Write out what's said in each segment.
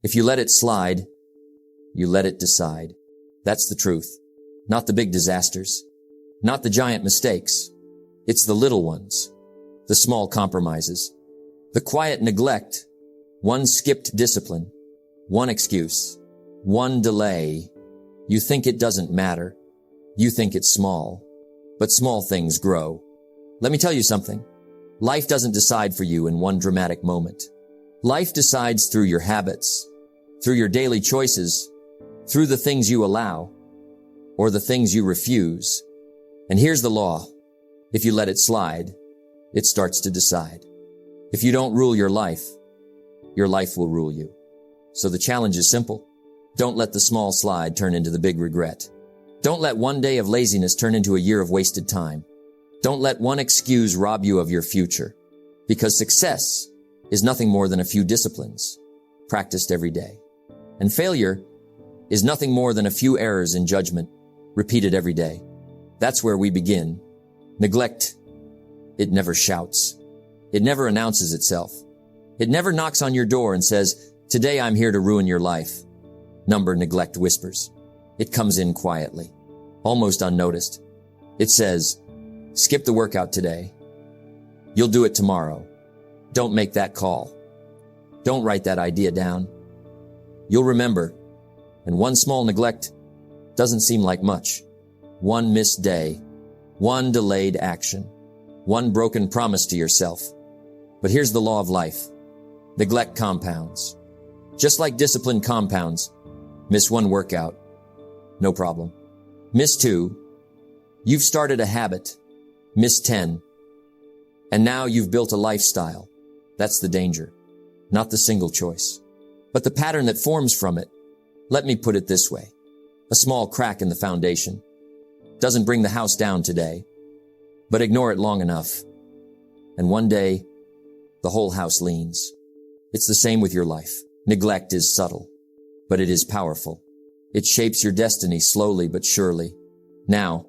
If you let it slide, you let it decide. That's the truth. Not the big disasters. Not the giant mistakes. It's the little ones. The small compromises. The quiet neglect. One skipped discipline. One excuse. One delay. You think it doesn't matter. You think it's small. But small things grow. Let me tell you something. Life doesn't decide for you in one dramatic moment. Life decides through your habits, through your daily choices, through the things you allow, or the things you refuse. And here's the law. If you let it slide, it starts to decide. If you don't rule your life will rule you. So the challenge is simple. Don't let the small slide turn into the big regret. Don't let one day of laziness turn into a year of wasted time. Don't let one excuse rob you of your future. Because success is nothing more than a few disciplines practiced every day. And failure is nothing more than a few errors in judgment repeated every day. That's where we begin. Neglect, it never shouts. It never announces itself. It never knocks on your door and says, "Today I'm here to ruin your life." Neglect whispers. It comes in quietly, almost unnoticed. It says, "Skip the workout today. You'll do it tomorrow. Don't make that call. Don't write that idea down. You'll remember." And one small neglect doesn't seem like much. One missed day, one delayed action, one broken promise to yourself. But here's the law of life. Neglect compounds. Just like discipline compounds. Miss one workout, no problem. Miss two, you've started a habit. Miss 10, and now you've built a lifestyle. That's the danger, not the single choice, but the pattern that forms from it. Let me put it this way. A small crack in the foundation doesn't bring the house down today, but ignore it long enough, and one day, the whole house leans. It's the same with your life. Neglect is subtle, but it is powerful. It shapes your destiny slowly but surely. Now,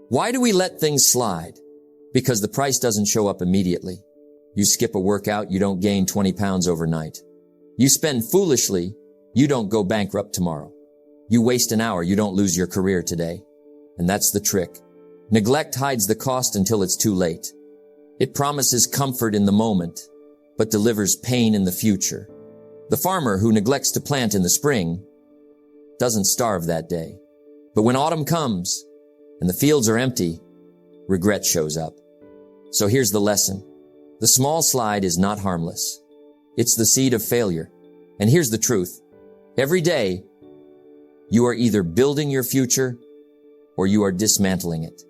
why do we let things slide? Because the price doesn't show up immediately. You skip a workout, you don't gain 20 pounds overnight. You spend foolishly, you don't go bankrupt tomorrow. You waste an hour, you don't lose your career today. And that's the trick. Neglect hides the cost until it's too late. It promises comfort in the moment, but delivers pain in the future. The farmer who neglects to plant in the spring doesn't starve that day. But when autumn comes and the fields are empty, regret shows up. So here's the lesson. The small slide is not harmless. It's the seed of failure. And here's the truth. Every day, you are either building your future or you are dismantling it.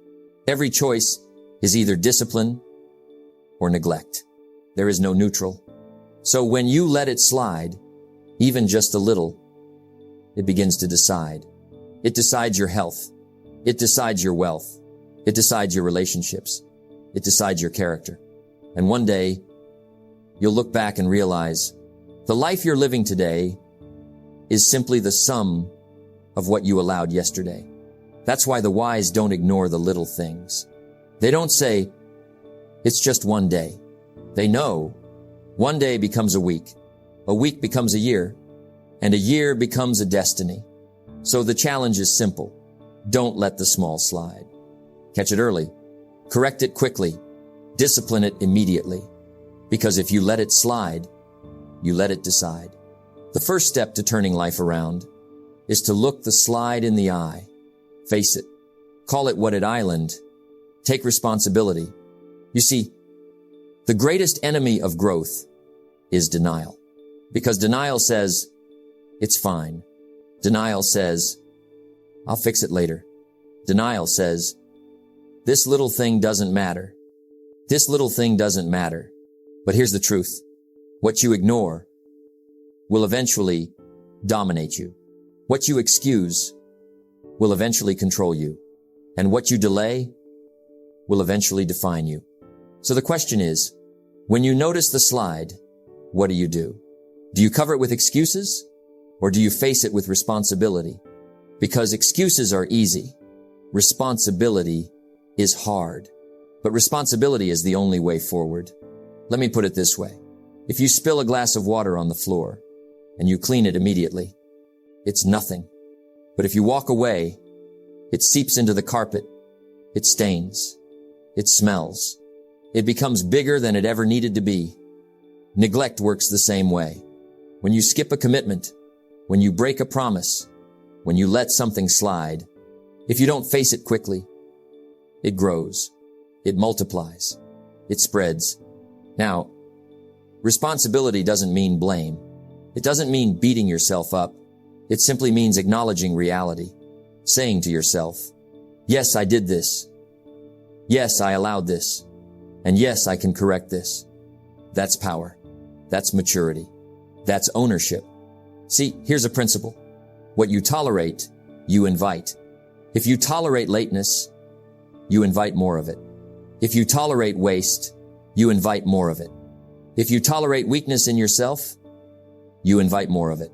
Every choice is either discipline or neglect. There is no neutral. So when you let it slide, even just a little, it begins to decide. It decides your health. It decides your wealth. It decides your relationships. It decides your character. And one day, you'll look back and realize the life you're living today is simply the sum of what you allowed yesterday. That's why the wise don't ignore the little things. They don't say, it's just one day. They know one day becomes a week becomes a year, and a year becomes a destiny. So the challenge is simple. Don't let the small slide. Catch it early. Correct it quickly. Discipline it immediately. Because if you let it slide, you let it decide. The first step to turning life around is to look the slide in the eye. Face it. Call it what it island. Take responsibility. You see, the greatest enemy of growth is denial. Because denial says, it's fine. Denial says, I'll fix it later. Denial says, this little thing doesn't matter. This little thing doesn't matter. But here's the truth. What you ignore will eventually dominate you. What you excuse will eventually control you. And what you delay will eventually define you. So the question is, when you notice the slide, what do? Do you cover it with excuses, or do you face it with responsibility? Because excuses are easy. Responsibility is hard. But responsibility is the only way forward. Let me put it this way. If you spill a glass of water on the floor and you clean it immediately, it's nothing. But if you walk away, it seeps into the carpet, it stains, it smells, it becomes bigger than it ever needed to be. Neglect works the same way. When you skip a commitment, when you break a promise, when you let something slide, if you don't face it quickly, it grows, it multiplies, it spreads. Now, responsibility doesn't mean blame. It doesn't mean beating yourself up. It simply means acknowledging reality, saying to yourself, yes, I did this. Yes, I allowed this. And yes, I can correct this. That's power. That's maturity. That's ownership. See, here's a principle. What you tolerate, you invite. If you tolerate lateness, you invite more of it. If you tolerate waste, you invite more of it. If you tolerate weakness in yourself, you invite more of it.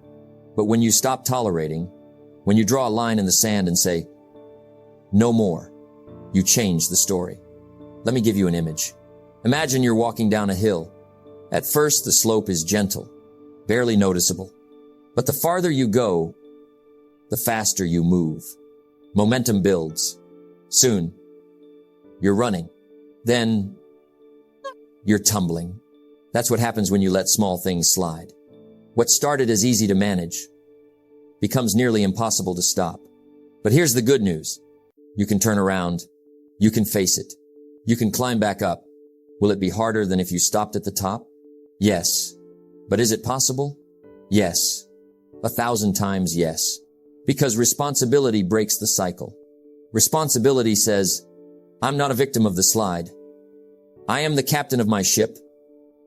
But when you stop tolerating, when you draw a line in the sand and say, no more, you change the story. Let me give you an image. Imagine you're walking down a hill. At first, the slope is gentle, barely noticeable. But the farther you go, the faster you move. Momentum builds. Soon, you're running. Then, you're tumbling. That's what happens when you let small things slide. What started as easy to manage becomes nearly impossible to stop. But here's the good news. You can turn around. You can face it. You can climb back up. Will it be harder than if you stopped at the top? Yes. But is it possible? Yes. 1,000 times yes. Because responsibility breaks the cycle. Responsibility says, I'm not a victim of the slide. I am the captain of my ship.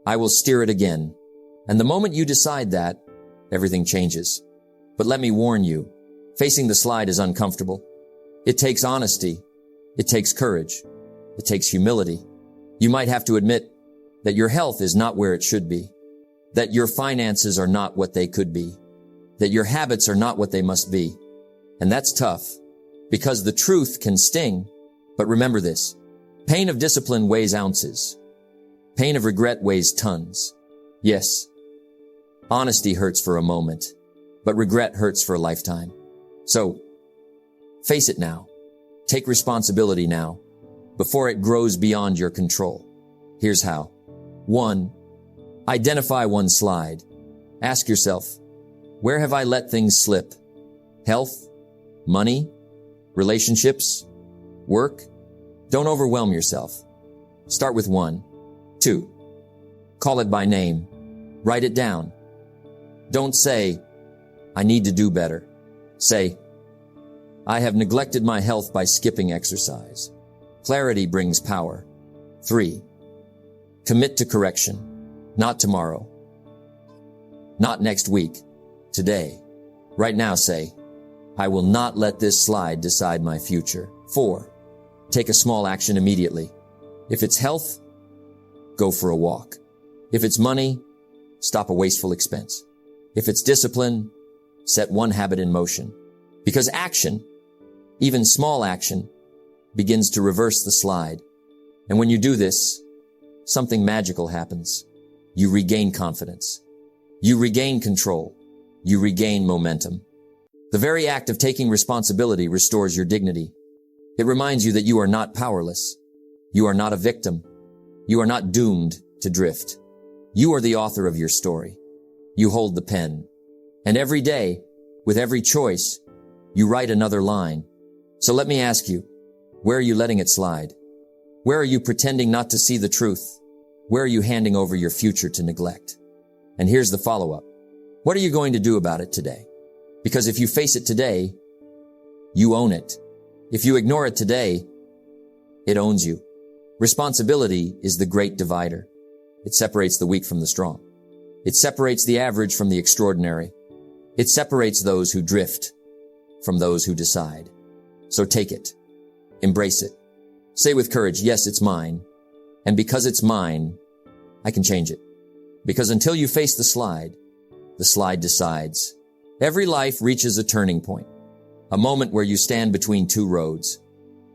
I will steer it again. And the moment you decide that, everything changes. But let me warn you, facing the slide is uncomfortable. It takes honesty. It takes courage. It takes humility. You might have to admit that your health is not where it should be, that your finances are not what they could be, that your habits are not what they must be. And that's tough, because the truth can sting. But remember this, pain of discipline weighs ounces. Pain of regret weighs tons. Yes, honesty hurts for a moment, but regret hurts for a lifetime. So, face it now. Take responsibility now, before it grows beyond your control. Here's how. 1. Identify one slide. Ask yourself, where have I let things slip? Health? Money? Relationships? Work? Don't overwhelm yourself. Start with 1. 2. Call it by name. Write it down. Don't say, I need to do better. Say, I have neglected my health by skipping exercise. Clarity brings power. 3. Commit to correction. Not tomorrow. Not next week. Today. Right now say, I will not let this slide decide my future. 4. Take a small action immediately. If it's health, go for a walk. If it's money, stop a wasteful expense. If it's discipline, set one habit in motion. Because action, even small action, begins to reverse the slide. And when you do this, something magical happens. You regain confidence. You regain control. You regain momentum. The very act of taking responsibility restores your dignity. It reminds you that you are not powerless. You are not a victim. You are not doomed to drift. You are the author of your story. You hold the pen. And every day, with every choice, you write another line. So let me ask you, where are you letting it slide? Where are you pretending not to see the truth? Where are you handing over your future to neglect? And here's the follow-up. What are you going to do about it today? Because if you face it today, you own it. If you ignore it today, it owns you. Responsibility is the great divider. It separates the weak from the strong. It separates the average from the extraordinary. It separates those who drift from those who decide. So take it. Embrace it. Say with courage, yes, it's mine. And because it's mine, I can change it. Because until you face the slide decides. Every life reaches a turning point, a moment where you stand between two roads,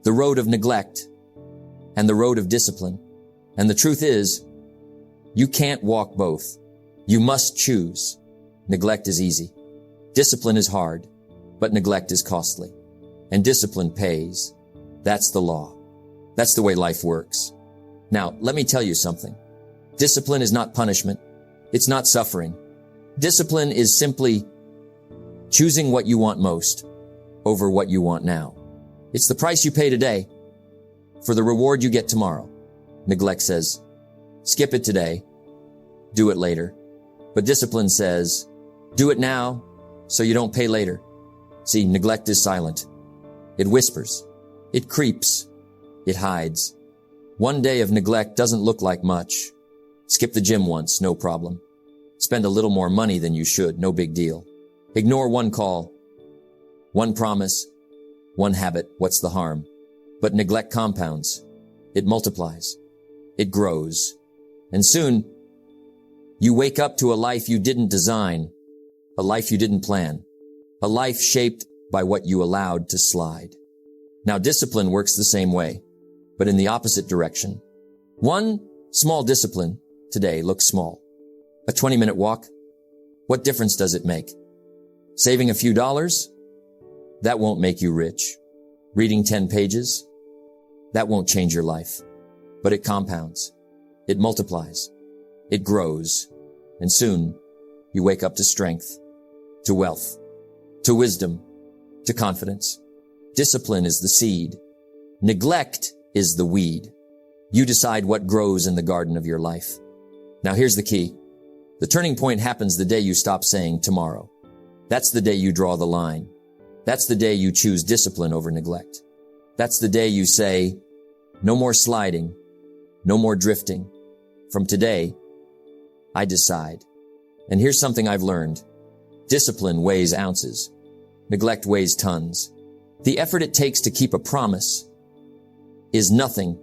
the road of neglect and the road of discipline. And the truth is, you can't walk both. You must choose. Neglect is easy. Discipline is hard, but neglect is costly. And discipline pays. That's the law. That's the way life works. Now, let me tell you something. Discipline is not punishment. It's not suffering. Discipline is simply choosing what you want most over what you want now. It's the price you pay today for the reward you get tomorrow. Neglect says, skip it today, do it later. But discipline says, do it now so you don't pay later. See, neglect is silent. It whispers. It creeps. It hides. One day of neglect doesn't look like much. Skip the gym once, no problem. Spend a little more money than you should, no big deal. Ignore one call, one promise, one habit, what's the harm? But neglect compounds. It multiplies. It grows. And soon, you wake up to a life you didn't design, a life you didn't plan, a life shaped by what you allowed to slide. Now, discipline works the same way, but in the opposite direction. One small discipline today looks small. A 20-minute walk? What difference does it make? Saving a few dollars? That won't make you rich. Reading 10 pages? That won't change your life. But it compounds. It multiplies. It grows. And soon, you wake up to strength, to wealth, to wisdom, to confidence. Discipline is the seed. Neglect is the weed. You decide what grows in the garden of your life. Now here's the key. The turning point happens the day you stop saying tomorrow. That's the day you draw the line. That's the day you choose discipline over neglect. That's the day you say, no more sliding, no more drifting. From today, I decide. And here's something I've learned. Discipline weighs ounces. Neglect weighs tons. The effort it takes to keep a promise is nothing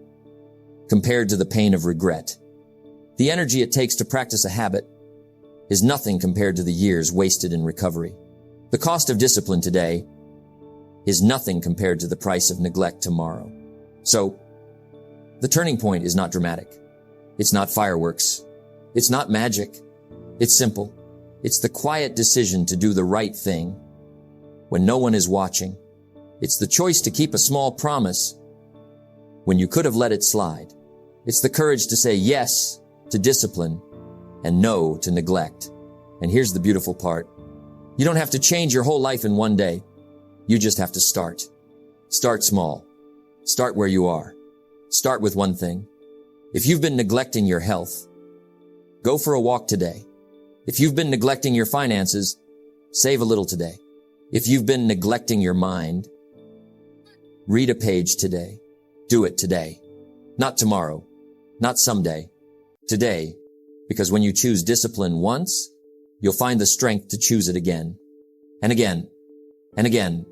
compared to the pain of regret. The energy it takes to practice a habit is nothing compared to the years wasted in recovery. The cost of discipline today is nothing compared to the price of neglect tomorrow. So, the turning point is not dramatic. It's not fireworks. It's not magic. It's simple. It's the quiet decision to do the right thing when no one is watching. It's the choice to keep a small promise when you could have let it slide. It's the courage to say yes to discipline and no to neglect. And here's the beautiful part. You don't have to change your whole life in one day. You just have to start. Start small. Start where you are. Start with one thing. If you've been neglecting your health, go for a walk today. If you've been neglecting your finances, save a little today. If you've been neglecting your mind, read a page today. Do it today. Not tomorrow. Not someday. Today. Because when you choose discipline once, you'll find the strength to choose it again. And again. And again.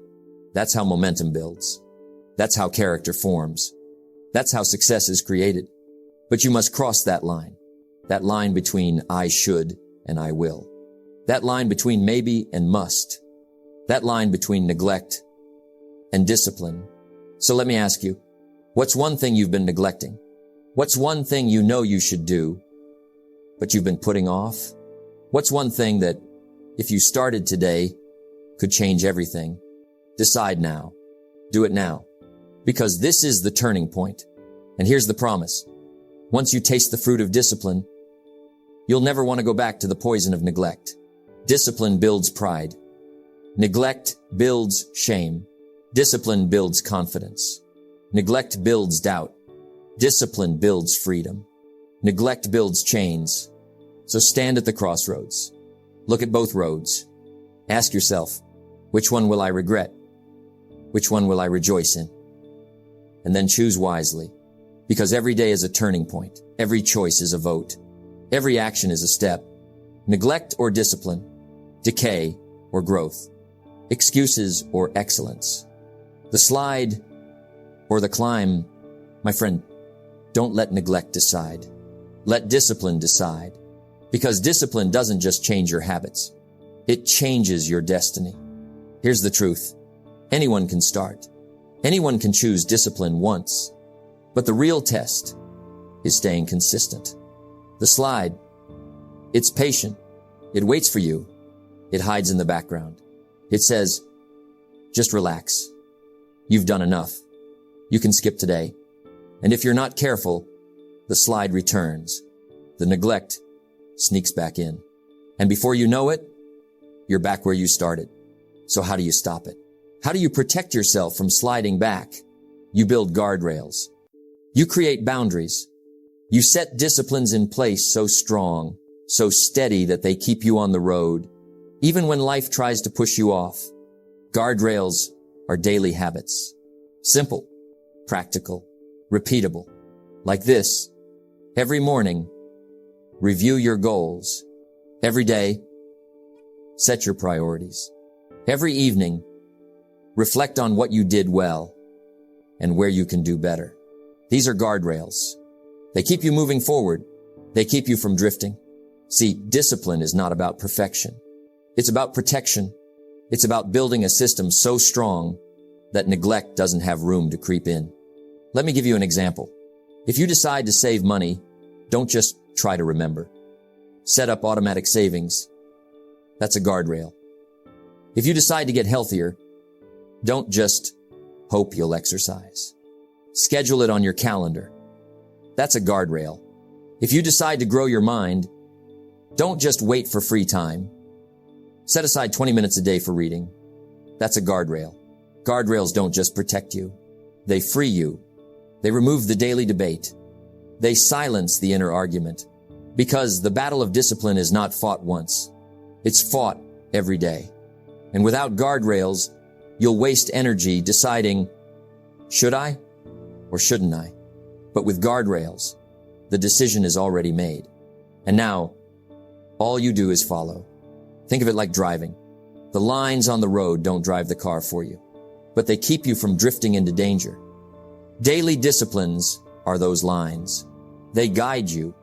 That's how momentum builds. That's how character forms. That's how success is created. But you must cross that line. That line between I should and I will. That line between maybe and must. That line between neglect and discipline. So let me ask you, what's one thing you've been neglecting? What's one thing you know you should do, but you've been putting off? What's one thing that, if you started today, could change everything? Decide now. Do it now. Because this is the turning point. And here's the promise. Once you taste the fruit of discipline, you'll never want to go back to the poison of neglect. Discipline builds pride. Neglect builds shame. Discipline builds confidence. Neglect builds doubt. Discipline builds freedom. Neglect builds chains. So stand at the crossroads. Look at both roads. Ask yourself, which one will I regret? Which one will I rejoice in? And then choose wisely. Because every day is a turning point. Every choice is a vote. Every action is a step. Neglect or discipline. Decay or growth. Excuses or excellence. The slide or the climb. My friend, don't let neglect decide. Let discipline decide. Because discipline doesn't just change your habits. It changes your destiny. Here's the truth. Anyone can start. Anyone can choose discipline once. But the real test is staying consistent. The slide It's patient. It waits for you. It hides in the background. It says, just relax. You've done enough. You can skip today. And if you're not careful, the slide returns. The neglect sneaks back in. And before you know it, you're back where you started. So how do you stop it? How do you protect yourself from sliding back? You build guardrails. You create boundaries. You set disciplines in place so strong, so steady that they keep you on the road, even when life tries to push you off. Guardrails are daily habits. Simple, practical, repeatable. Like this. Every morning, review your goals. Every day, set your priorities. Every evening, reflect on what you did well and where you can do better. These are guardrails. They keep you moving forward. They keep you from drifting. See, discipline is not about perfection. It's about protection. It's about building a system so strong that neglect doesn't have room to creep in. Let me give you an example. If you decide to save money, don't just try to remember. Set up automatic savings. That's a guardrail. If you decide to get healthier, don't just hope you'll exercise. Schedule it on your calendar. That's a guardrail. If you decide to grow your mind, don't just wait for free time. Set aside 20 minutes a day for reading. That's a guardrail. Guardrails don't just protect you. They free you. They remove the daily debate. They silence the inner argument. Because the battle of discipline is not fought once. It's fought every day. And without guardrails, you'll waste energy deciding, should I or shouldn't I? But with guardrails, the decision is already made. And now, all you do is follow. Think of it like driving. The lines on the road don't drive the car for you, but they keep you from drifting into danger. Daily disciplines are those lines. They guide you.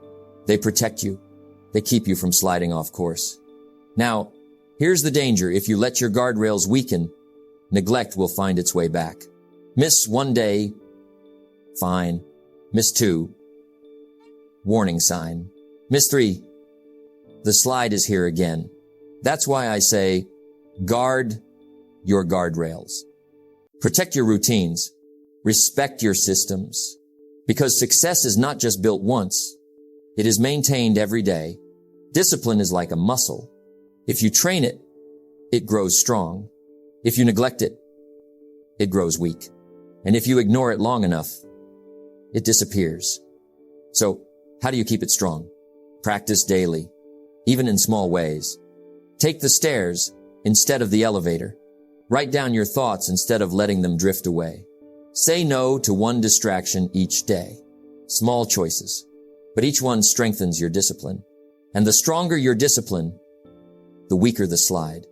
They protect you. They keep you from sliding off course. Now, here's the danger. If you let your guardrails weaken, neglect will find its way back. Miss one day, fine. Miss two, warning sign. Miss three, the slide is here again. That's why I say, guard your guardrails. Protect your routines. Respect your systems. Because success is not just built once. It is maintained every day. Discipline is like a muscle. If you train it, it grows strong. If you neglect it, it grows weak. And if you ignore it long enough, it disappears. So, how do you keep it strong? Practice daily, even in small ways. Take the stairs instead of the elevator. Write down your thoughts instead of letting them drift away. Say no to one distraction each day. Small choices, but each one strengthens your discipline. And the stronger your discipline, the weaker the slide.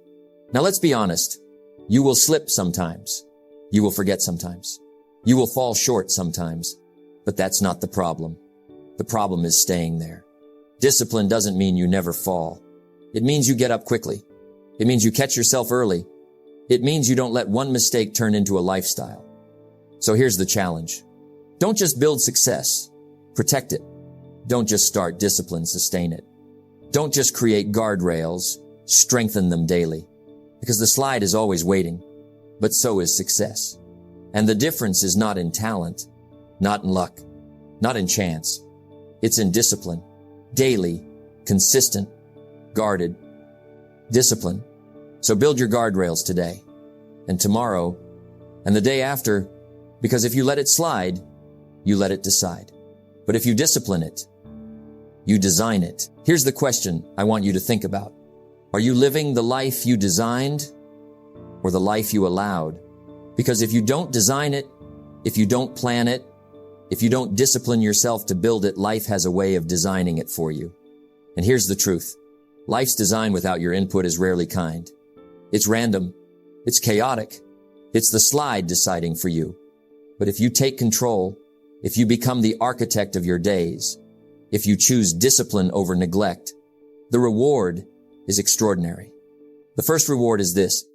Now let's be honest. You will slip sometimes. You will forget sometimes. You will fall short sometimes. But that's not the problem. The problem is staying there. Discipline doesn't mean you never fall. It means you get up quickly. It means you catch yourself early. It means you don't let one mistake turn into a lifestyle. So here's the challenge. Don't just build success. Protect it. Don't just start discipline, sustain it. Don't just create guardrails. Strengthen them daily. Because the slide is always waiting. But so is success. And the difference is not in talent, not in luck, not in chance. It's in discipline. Daily, consistent, guarded, discipline. So build your guardrails today and tomorrow and the day after, because if you let it slide, you let it decide. But if you discipline it, you design it. Here's the question I want you to think about. Are you living the life you designed or the life you allowed? Because if you don't design it, if you don't plan it, if you don't discipline yourself to build it, life has a way of designing it for you. And here's the truth. Life's design without your input is rarely kind. It's random. It's chaotic. It's the slide deciding for you. But if you take control, if you become the architect of your days, if you choose discipline over neglect, the reward is extraordinary. The first reward is this.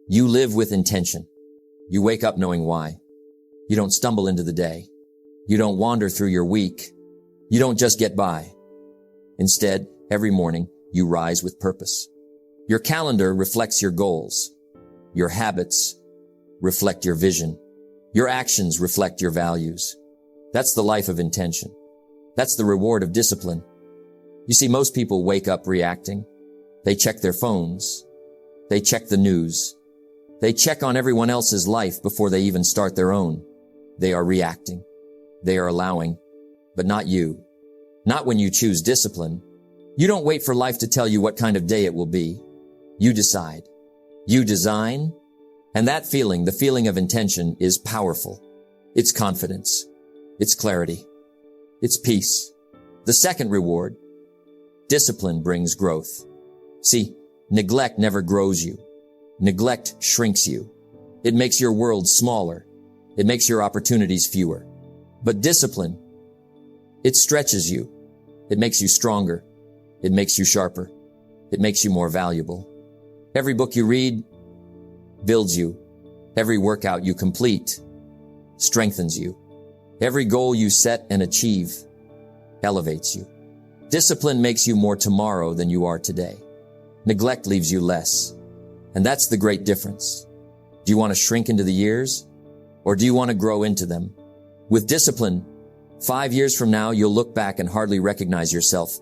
You live with intention. You wake up knowing why. You don't stumble into the day. You don't wander through your week. You don't just get by. Instead, Every morning, you rise with purpose. Your calendar reflects your goals. Your habits reflect your vision. Your actions reflect your values. That's the life of intention. That's the reward of discipline. You see, most people wake up reacting. They check their phones. They check the news. They check on everyone else's life before they even start their own. They are reacting. They are allowing, but not you. Not when you choose discipline. You don't wait for life to tell you what kind of day it will be. You decide. You design. And that feeling, the feeling of intention, is powerful. It's confidence. It's clarity. It's peace. The second reward, discipline brings growth. See, neglect never grows you. Neglect shrinks you. It makes your world smaller. It makes your opportunities fewer. But discipline, it stretches you. It makes you stronger. It makes you sharper. It makes you more valuable. Every book you read builds you. Every workout you complete strengthens you. Every goal you set and achieve elevates you. Discipline makes you more tomorrow than you are today. Neglect leaves you less. And that's the great difference. Do you want to shrink into the years, or do you want to grow into them? With discipline, 5 years from now, you'll look back and hardly recognize yourself,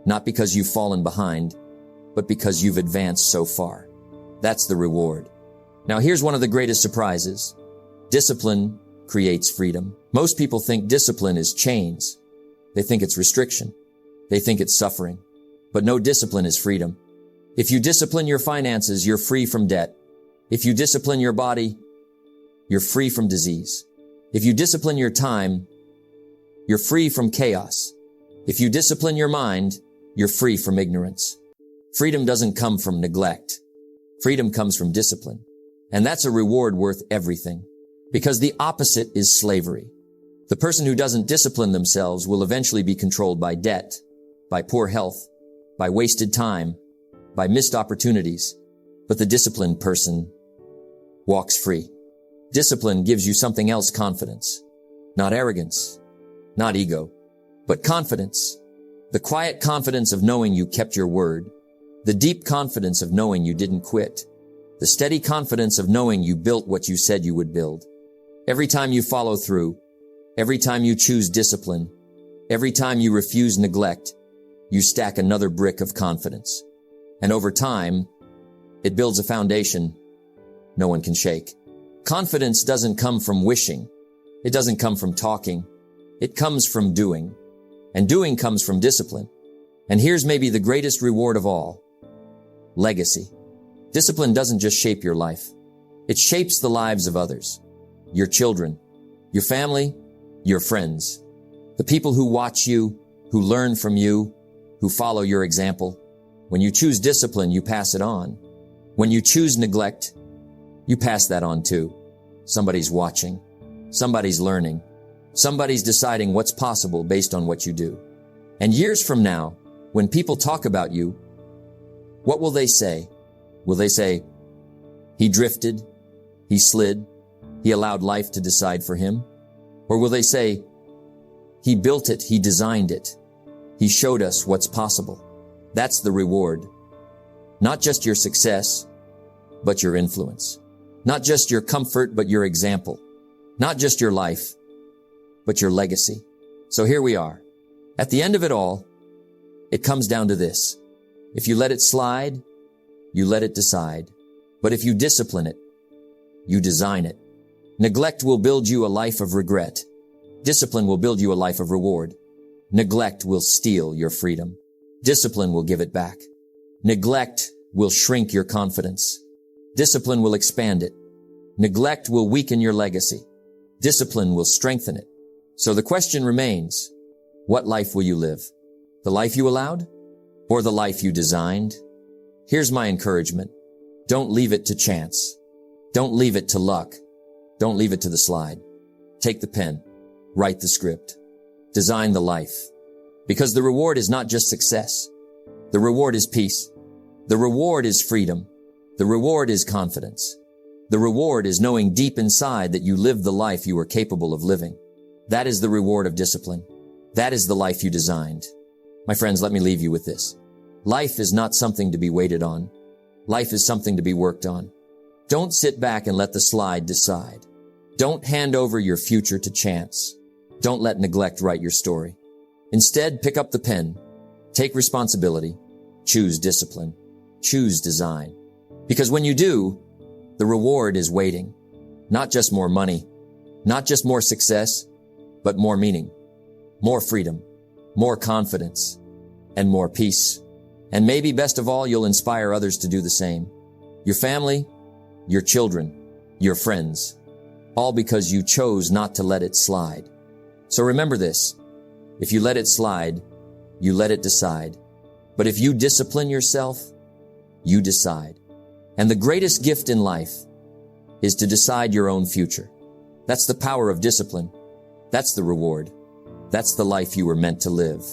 not because you've fallen behind, but because you've advanced so far. That's the reward. Now, here's one of the greatest surprises. Discipline creates freedom. Most people think discipline is chains. They think it's restriction. They think it's suffering. But no, discipline is freedom. If you discipline your finances, you're free from debt. If you discipline your body, you're free from disease. If you discipline your time, you're free from chaos. If you discipline your mind, you're free from ignorance. Freedom doesn't come from neglect. Freedom comes from discipline. And that's a reward worth everything. Because the opposite is slavery. The person who doesn't discipline themselves will eventually be controlled by debt, by poor health, by wasted time, by missed opportunities. But the disciplined person walks free. Discipline gives you something else, confidence. Not arrogance, not ego, but confidence. The quiet confidence of knowing you kept your word. The deep confidence of knowing you didn't quit. The steady confidence of knowing you built what you said you would build. Every time you follow through, every time you choose discipline, every time you refuse neglect, you stack another brick of confidence. And over time, it builds a foundation no one can shake. Confidence doesn't come from wishing. It doesn't come from talking. It comes from doing. And doing comes from discipline. And here's maybe the greatest reward of all. Legacy. Discipline doesn't just shape your life. It shapes the lives of others. Your children, your family, your friends. The people who watch you, who learn from you, who follow your example. When you choose discipline, you pass it on. When you choose neglect, you pass that on too. Somebody's watching. Somebody's learning. Somebody's deciding what's possible based on what you do. And years from now, when people talk about you, what will they say? Will they say, he drifted, he slid, he allowed life to decide for him? Or will they say, he built it, he designed it, he showed us what's possible? That's the reward. Not just your success, but your influence. Not just your comfort, but your example. Not just your life, but your legacy. So here we are. At the end of it all, it comes down to this. If you let it slide, you let it decide. But if you discipline it, you design it. Neglect will build you a life of regret. Discipline will build you a life of reward. Neglect will steal your freedom. Discipline will give it back. Neglect will shrink your confidence. Discipline will expand it. Neglect will weaken your legacy. Discipline will strengthen it. So the question remains, what life will you live? The life you allowed or the life you designed? Here's my encouragement. Don't leave it to chance. Don't leave it to luck. Don't leave it to the slide. Take the pen. Write the script. Design the life. Because the reward is not just success. The reward is peace. The reward is freedom. The reward is confidence. The reward is knowing deep inside that you live the life you are capable of living. That is the reward of discipline. That is the life you designed. My friends, let me leave you with this. Life is not something to be waited on. Life is something to be worked on. Don't sit back and let the slide decide. Don't hand over your future to chance. Don't let neglect write your story. Instead, pick up the pen. Take responsibility. Choose discipline. Choose design. Because when you do, the reward is waiting. Not just more money, not just more success, but more meaning, more freedom, more confidence, and more peace. And maybe best of all, you'll inspire others to do the same. Your family, your children, your friends, all because you chose not to let it slide. So remember this. If you let it slide, you let it decide. But if you discipline yourself, you decide. And the greatest gift in life is to decide your own future. That's the power of discipline. That's the reward. That's the life you were meant to live.